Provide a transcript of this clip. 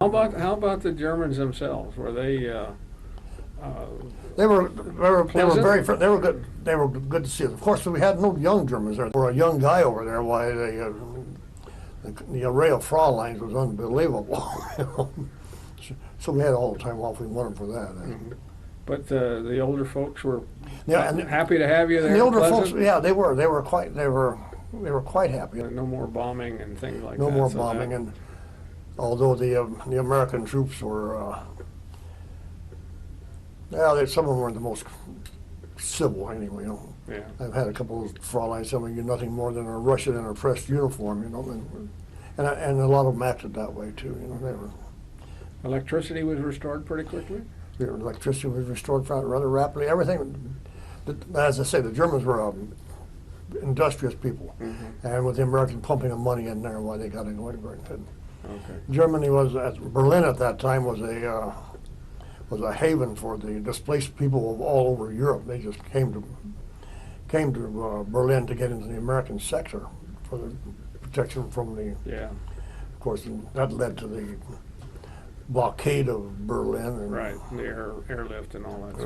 How about the Germans themselves? Were they? They were very they were good. They were good to see. Of course, we had no young Germans there. There were a young guy over there. Why the array of Frauleins was unbelievable. So we had all the time off we wanted for that. Mm-hmm. But the older folks were and happy to have you there. The older pleasant? folks, yeah, they were quite happy. No more bombing and things like that. No more bombing, and although the American troops were, some of them weren't the most civil anyway. Yeah. I've had a couple of Frauleins telling you nothing more than a Russian in a pressed uniform, and a lot of them acted that way too. They were. Electricity was restored pretty quickly. Electricity was restored rather rapidly. Everything, as I say, the Germans were industrious people, and with the Americans pumping the money in there, why they got into it very good. Okay. Germany Berlin at that time was a haven for the displaced people of all over Europe. They just came to Berlin to get into the American sector for the protection from the. Yeah. Of course, that led to the blockade of Berlin. Right, the airlift and all that.